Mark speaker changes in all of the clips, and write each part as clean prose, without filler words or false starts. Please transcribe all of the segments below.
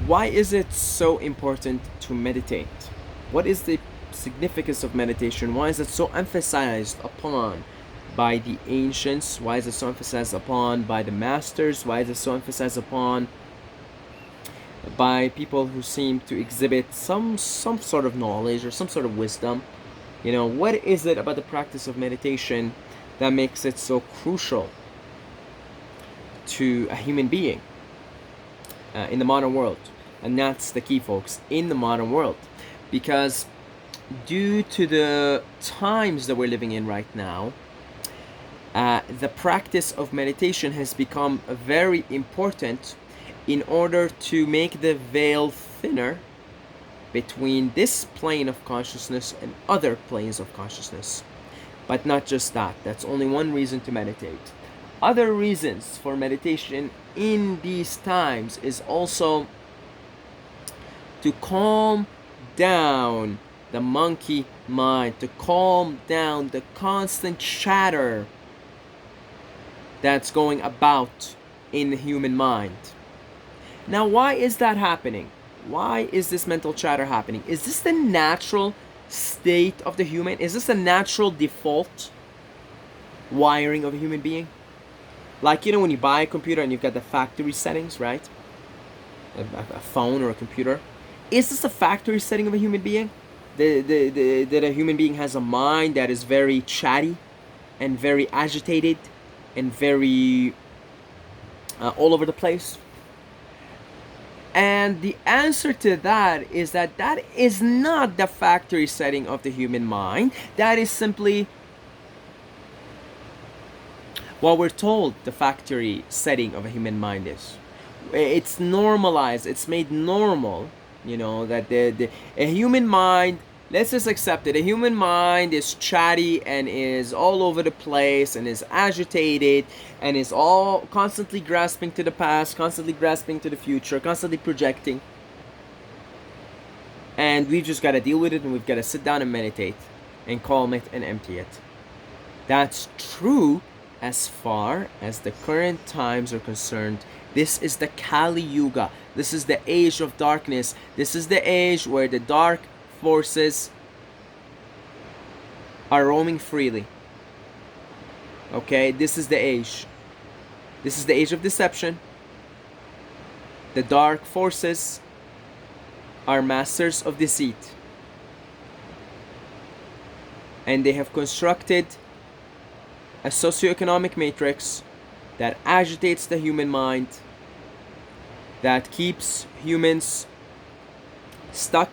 Speaker 1: Why is it so important to meditate? What is the significance of meditation? Why is it so emphasized upon by the ancients? Why is it so emphasized upon by the masters? Why is it so emphasized upon by people who seem to exhibit some sort of knowledge or some sort of wisdom? What is it about the practice of meditation that makes it so crucial to a human being in the modern world? And that's the key, folks, in the modern world. Because due to the times that we're living in right now, the practice of meditation has become very important in order to make the veil thinner between this plane of consciousness and other planes of consciousness. But not just that. That's only one reason to meditate. Other reasons for meditation in these times is also to calm down the monkey mind, to calm down the constant chatter that's going about in the human mind. Now, why is that happening? Why is this mental chatter happening? Is this the natural state of the human? Is this a natural default wiring of a human being? Like, when you buy a computer and you've got the factory settings, right? A phone or a computer. Is this a factory setting of a human being? That a human being has a mind that is very chatty and very agitated and very all over the place? And the answer to that is that is not the factory setting of the human mind. That is simply what we're told the factory setting of a human mind is. It's normalized, it's made normal, that a human mind, let's just accept it, a human mind is chatty and is all over the place and is agitated and is all constantly grasping to the past, constantly grasping to the future, constantly projecting. And we've just got to deal with it, and we've got to sit down and meditate and calm it and empty it. That's true as far as the current times are concerned. This is the Kali Yuga. This is the age of darkness. This is the age where the dark forces are roaming freely. Okay, this is the age. This is the age of deception. The dark forces are masters of deceit. And they have constructed a socioeconomic matrix that agitates the human mind, that keeps humans stuck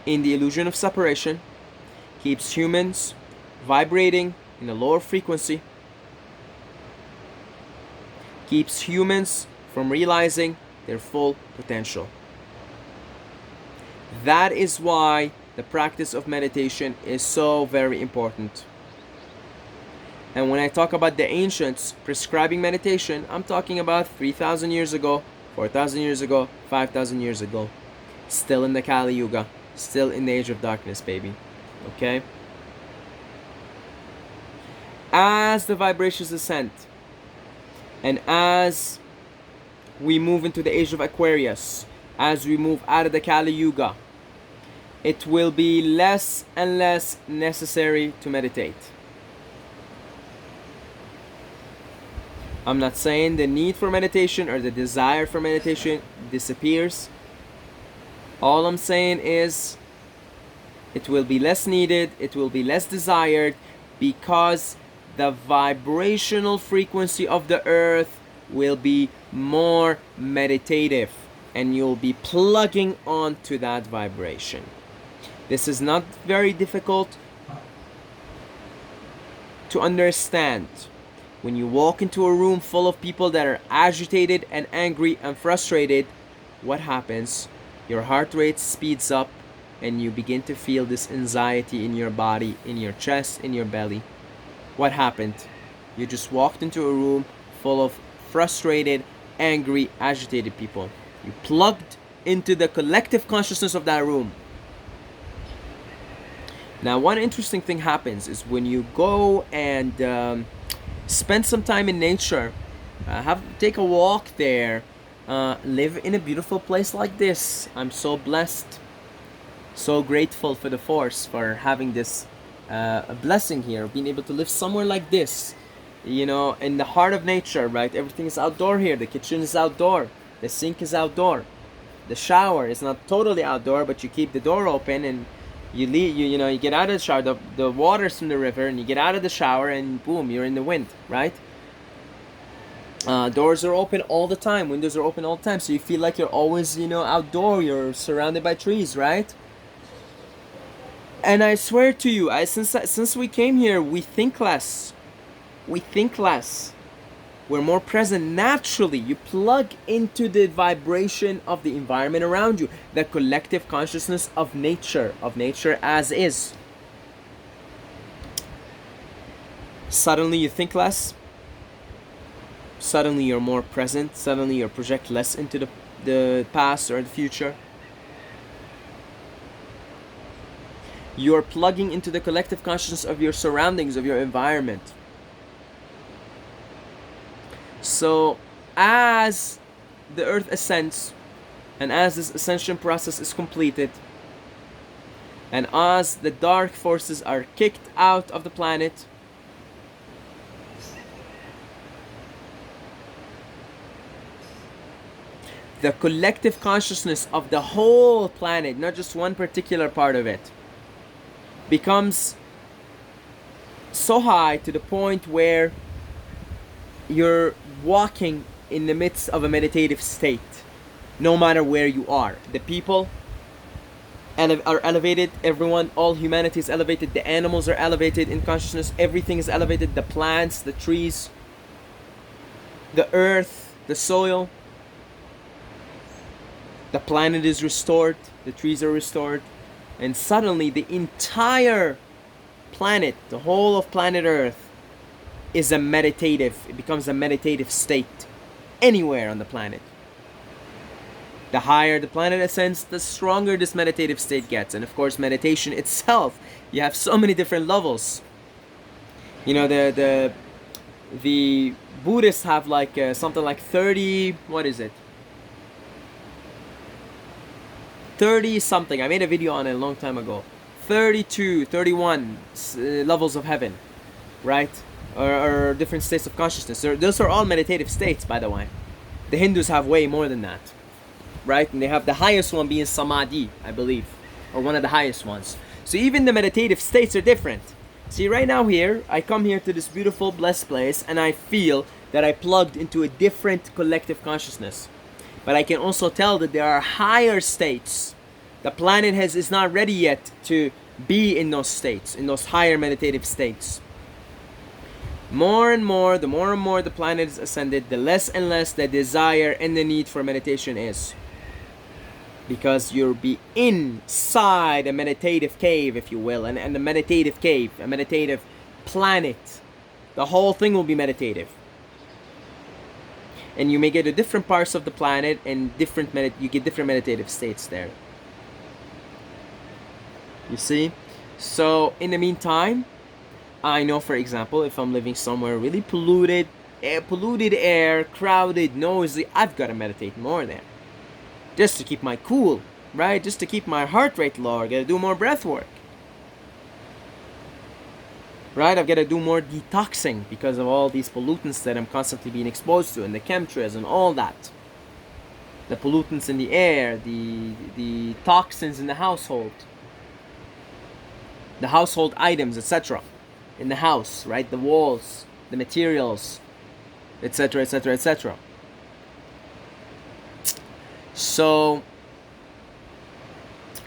Speaker 1: in the illusion of separation, keeps humans vibrating in a lower frequency, keeps humans from realizing their full potential. That is why the practice of meditation is so very important. And when I talk about the ancients prescribing meditation, I'm talking about 3,000 years ago, 4,000 years ago, 5,000 years ago. Still in the Kali Yuga. Still in the age of darkness, baby. Okay? As the vibrations ascend, and as we move into the age of Aquarius, as we move out of the Kali Yuga, it will be less and less necessary to meditate. I'm not saying the need for meditation or the desire for meditation disappears. All I'm saying is it will be less needed, it will be less desired, because the vibrational frequency of the earth will be more meditative, and you'll be plugging onto that vibration. This is not very difficult to understand. When you walk into a room full of people that are agitated and angry and frustrated, what happens? Your heart rate speeds up and you begin to feel this anxiety in your body, in your chest, in your belly. What happened? You just walked into a room full of frustrated, angry, agitated people. You plugged into the collective consciousness of that room. Now, one interesting thing happens is when you go and spend some time in nature, take a walk there, live in a beautiful place like this. I'm so blessed, so grateful for the Force for having this a blessing here, being able to live somewhere like this, you know, in the heart of nature, right? Everything is outdoor here. The kitchen is outdoor, the sink is outdoor, the shower is not totally outdoor, but you keep the door open and you leave, you know, you get out of the shower, the water's from the river, and you get out of the shower and boom, you're in the wind, right? Doors are open all the time, windows are open all the time, so you feel like you're always, you know, outdoor, you're surrounded by trees, right? And I swear to you, since we came here, we think less. We think less. We're more present naturally. You plug into the vibration of the environment around you, the collective consciousness of nature as is. Suddenly you think less. Suddenly you're more present. Suddenly you project less into the past or the future. You're plugging into the collective consciousness of your surroundings, of your environment. So as the earth ascends, and as this ascension process is completed, and as the dark forces are kicked out of the planet, the collective consciousness of the whole planet, not just one particular part of it, becomes so high to the point where you're walking in the midst of a meditative state, no matter where you are. The people are elevated, everyone, all humanity is elevated, the animals are elevated in consciousness, everything is elevated, the plants, the trees, the earth, the soil, the planet is restored, the trees are restored, and suddenly the entire planet, the whole of planet Earth, is it becomes a meditative state anywhere on the planet. The higher the planet ascends, the stronger this meditative state gets. And of course, meditation itself, you have so many different levels. You know, the Buddhists have like something like 30, what is it? 30 something, I made a video on it a long time ago. 32, 31 levels of heaven, right? Or different states of consciousness. Those are all meditative states, by the way. The Hindus have way more than that, right? And they have the highest one being samadhi, I believe, or one of the highest ones. So even the meditative states are different. See, right now here, I come here to this beautiful, blessed place, and I feel that I plugged into a different collective consciousness. But I can also tell that there are higher states. The planet is not ready yet to be in those states, in those higher meditative states. More and more the planet is ascended, the less and less the desire and the need for meditation is. Because you'll be inside a meditative cave, if you will, and a meditative cave, a meditative planet. The whole thing will be meditative. And you may get to different parts of the planet and you get different meditative states there. You see? So in the meantime, I know, for example, if I'm living somewhere really polluted air, crowded, noisy, I've got to meditate more there. Just to keep my cool, right? Just to keep my heart rate low, I got to do more breath work. Right? I've got to do more detoxing because of all these pollutants that I'm constantly being exposed to, and the chemtrails and all that. The pollutants in the air, the toxins in the household items, etc. in the house, right? The walls, the materials, etc., etc., etc. So,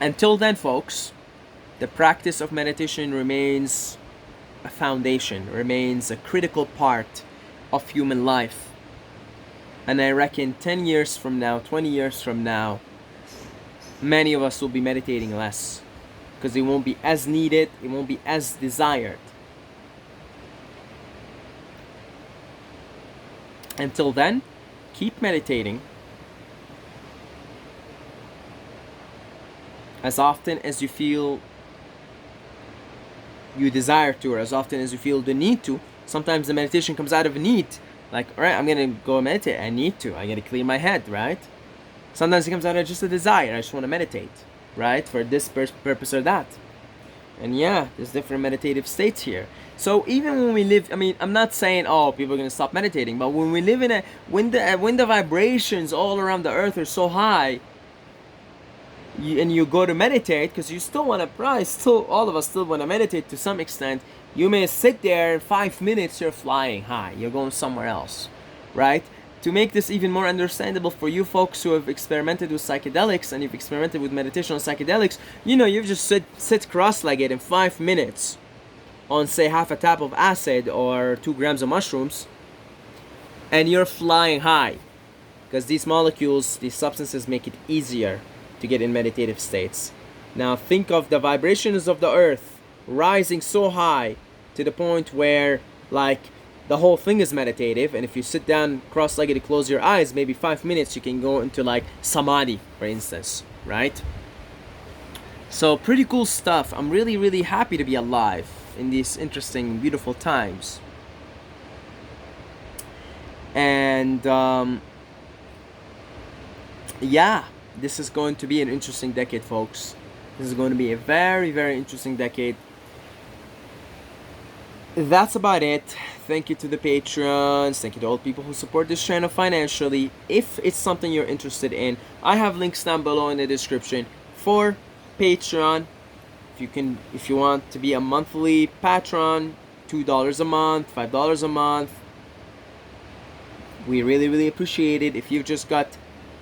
Speaker 1: until then, folks, the practice of meditation remains a foundation, remains a critical part of human life. And I reckon 10 years from now, 20 years from now, many of us will be meditating less, because it won't be as needed, it won't be as desired. Until then, keep meditating as often as you feel you desire to, or as often as you feel the need to. Sometimes the meditation comes out of a need, Like, all right, I'm gonna go meditate. I need to. I gotta clear my head, right? Sometimes it comes out of just a desire. I just want to meditate, right? For this purpose or that. And yeah, there's different meditative states here. So even when we live, I mean, I'm not saying, oh, people are gonna stop meditating, but when we live in when the vibrations all around the earth are so high, and you go to meditate, because you still want to, probably still, all of us still want to meditate to some extent. You may sit there, 5 minutes, you're flying high, you're going somewhere else, right? To make this even more understandable for you folks who have experimented with psychedelics and you've experimented with meditation on psychedelics, you know, you just sit cross-legged in 5 minutes on, say, half a tap of acid or 2 grams of mushrooms, and you're flying high, because these molecules, these substances, make it easier to get in meditative states. Now think of the vibrations of the earth rising so high to the point where, like, the whole thing is meditative, and if you sit down cross-legged, close your eyes, maybe 5 minutes, you can go into like samadhi, for instance, right? So pretty cool stuff. I'm really, really happy to be alive in these interesting, beautiful times. And yeah, this is going to be an interesting decade, folks. This is going to be a very, very interesting decade. That's about it. Thank you to the patrons. Thank you to all people who support this channel financially. If it's something you're interested in, I have links down below in the description for Patreon. If you want to be a monthly patron, $2 a month, $5 a month. We really, really appreciate it. If you've just got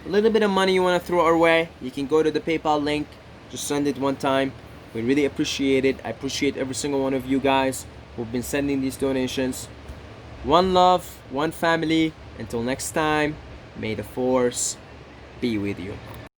Speaker 1: a little bit of money you want to throw our way, you can go to the PayPal link. Just send it one time. We really appreciate it. I appreciate every single one of you guys who've been sending these donations. One love, one family. Until next time, may the force be with you.